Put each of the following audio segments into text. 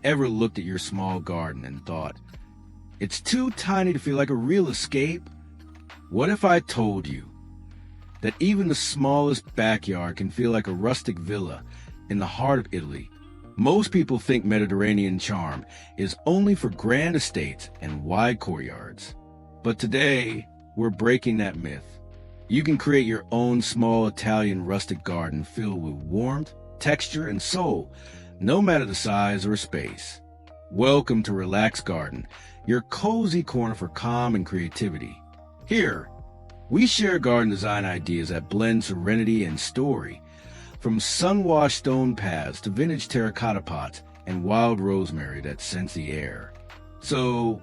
ever looked at your small garden and thought, it's too tiny to feel like a real escape? What if I told you that even the smallest backyard can feel like a rustic villa in the heart of Italy? Most people think Mediterranean charm is only for grand estates and wide courtyards. But today, we're breaking that myth. You can create your own small Italian rustic garden filled with warmth, texture, and soul, no matter the size or space. Welcome to Relax Garden, your cozy corner for calm and creativity. Here, we share garden design ideas that blend serenity and story, from sun-washed stone paths to vintage terracotta pots and wild rosemary that scents the air. So,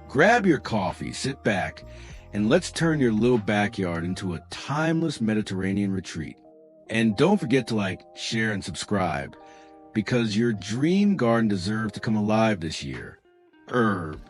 grab your coffee, sit back, and let's turn your little backyard into a timeless Mediterranean retreat. And don't forget to like, share, and subscribe, because your dream garden deserves to come alive this year. Herb.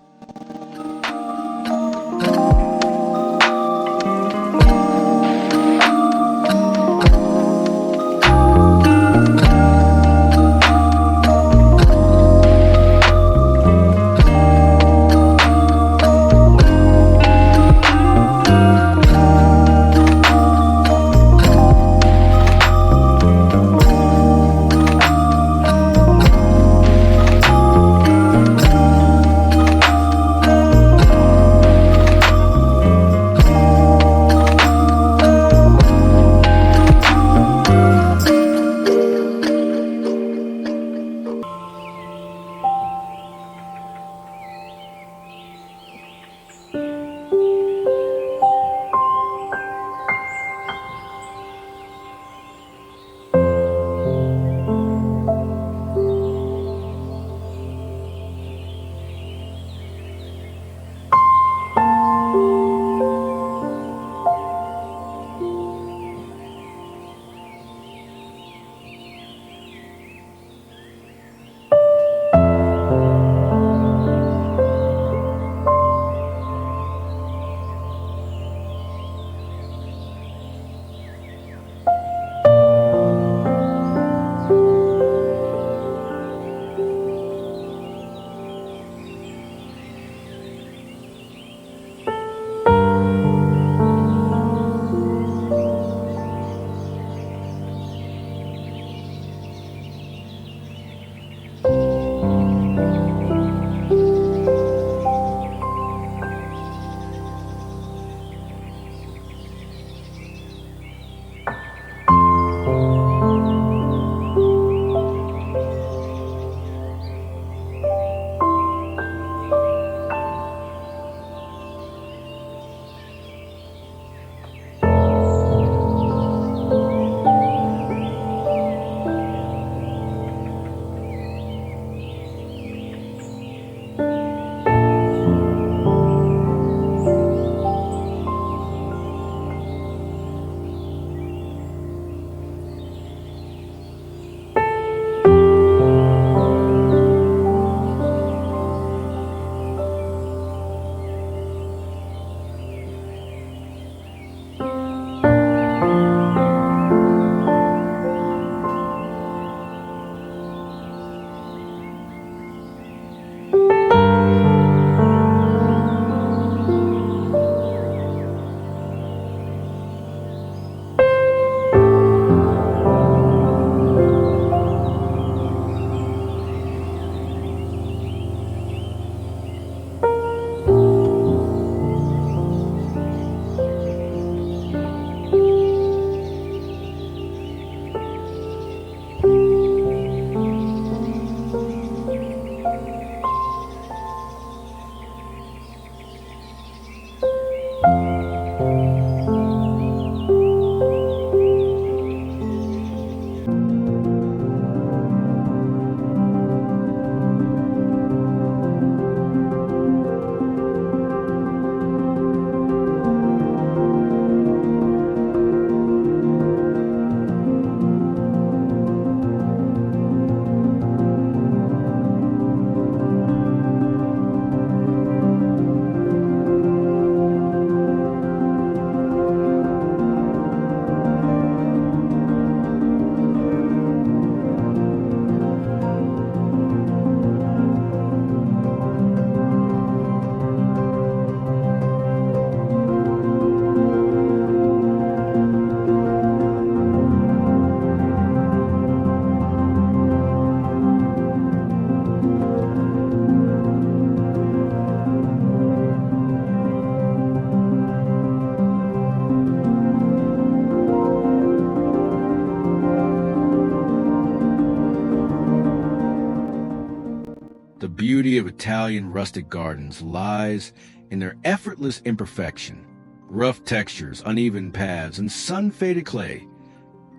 The beauty of Italian rustic gardens lies in their effortless imperfection. Rough textures, uneven paths, and sun-faded clay.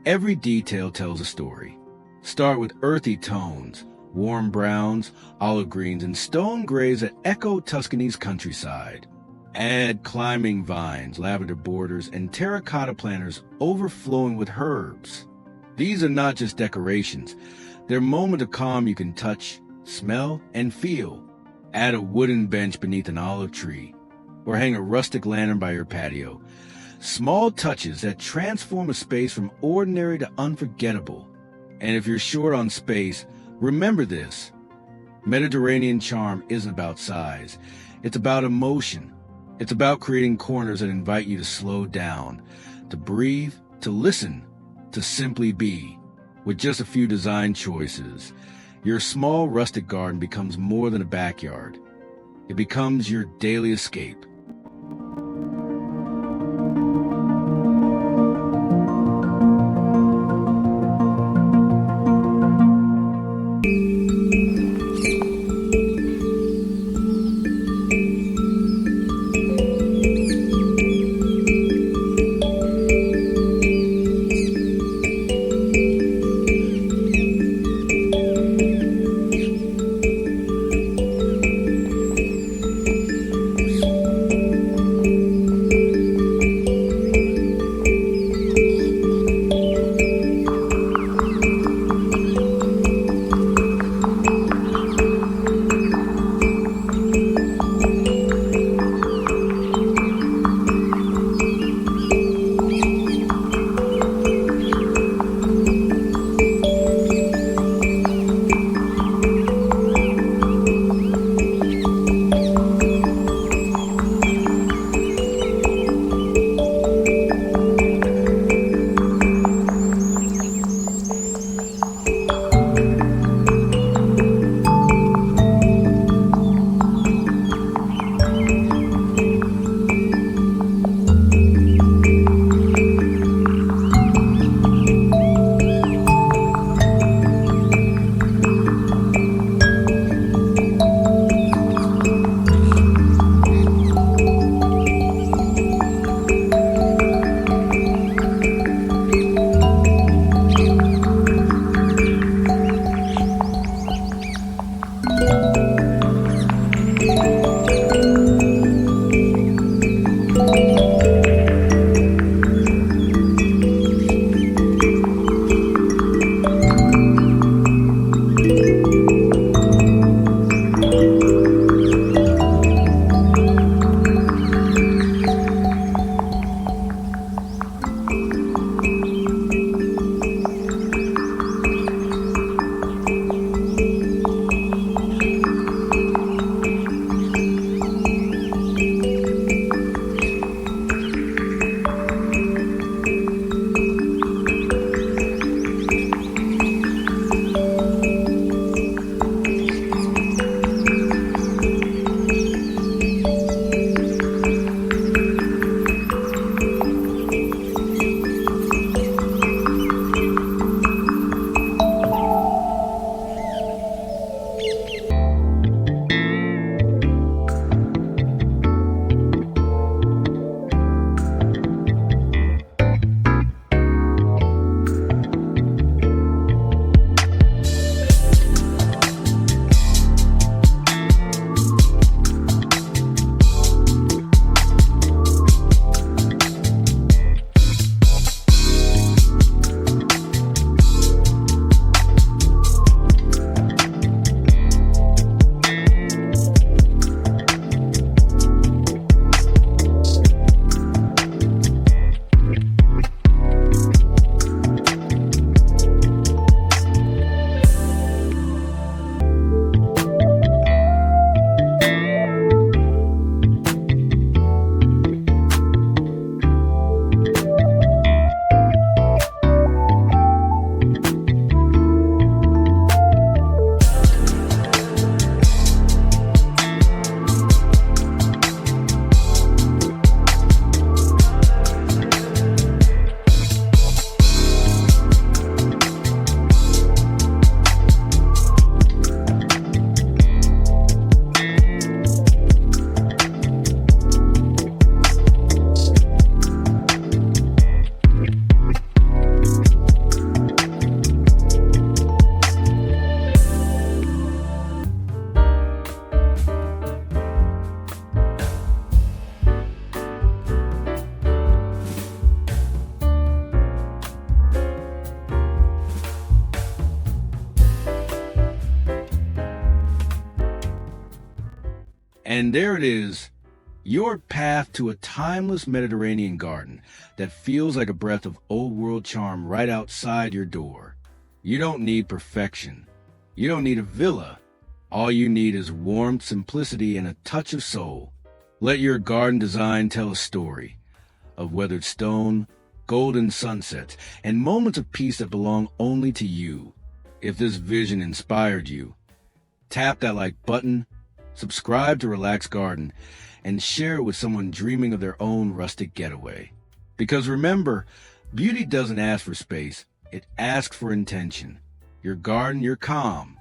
Every detail tells a story. Start with earthy tones, warm browns, olive greens, and stone grays that echo Tuscany's countryside. Add climbing vines, lavender borders, and terracotta planters overflowing with herbs. These are not just decorations. They're moments of calm you can touch, smell, and feel. Add a wooden bench beneath an olive tree, or hang a rustic lantern by your patio. Small touches that transform a space from ordinary to unforgettable. And if you're short on space, remember this. Mediterranean charm isn't about size. It's about emotion. It's about creating corners that invite you to slow down, to breathe, to listen, to simply be. With just a few design choices, your small rustic garden becomes more than a backyard. It becomes your daily escape. And there it is, your path to a timeless Mediterranean garden that feels like a breath of old world charm right outside your door. You don't need perfection. You don't need a villa. All you need is warmth, simplicity, and a touch of soul. Let your garden design tell a story of weathered stone, golden sunsets, and moments of peace that belong only to you. If this vision inspired you, tap that like button, subscribe to Relax Garden, and share it with someone dreaming of their own rustic getaway. Because remember, beauty doesn't ask for space, it asks for intention. Your garden, your calm.